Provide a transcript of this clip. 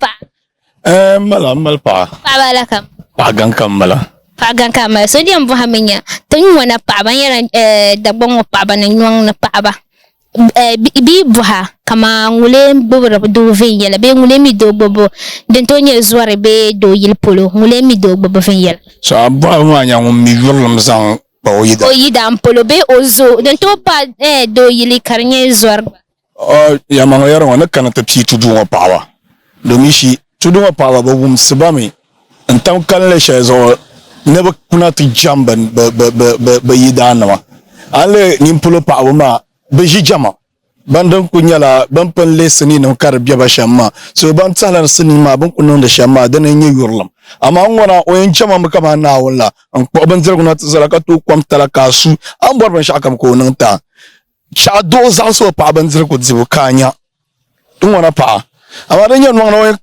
pa Mal pa. Paɣaba la kam. Pa gan kam mala. Paɣa gan ka mali so diɛm bɔhami nya ti ŋɔna paɣaba n yɛla Dagban ŋɔ paɣaba ni nyɔŋ ni paɣaba bia bɔha kama ŋulee gbubi doo viɛnyɛla bee ŋulee mi doo gbubi din to nyɛ zɔri bee doo yili polo ŋulee mi doo gbubi viɛnyɛla. So a bɔɣa maa nya ŋun mi yurilim zaŋ pa o yida. O yidaan polo bee o zo din to pa doo yili ka di nyɛ zɔri. Yamaŋ yɛri ŋɔ ni kana ti pii tudu ŋɔ paɣaba domin shi tudu ŋɔ paɣaba bi wumsiba mi n tam kalinli shɛli zuɣu ni bi kuna ti jam bi yidaanima a lihi nimpolo paɣaba maa bi ʒi jama ban din ku nyɛla ban pun lee sinii nim ka di bɛ ba shɛm maa so ban tahila ni sinii maa bin ku niŋdi shɛm maa dini n nyɛ yurilim amaa ŋɔna o yɛn chɛma mi kamani naawuni la n kpuɣi bindirigu na ti zala ka tooi kom tala ka a su an bɔri binshaɣu kam ka o niŋ ta shaɣu doo zaɣsi o paɣa bindirigu dibu ka a nya n ŋɔna paɣa amaa din nyɛ nɔŋ na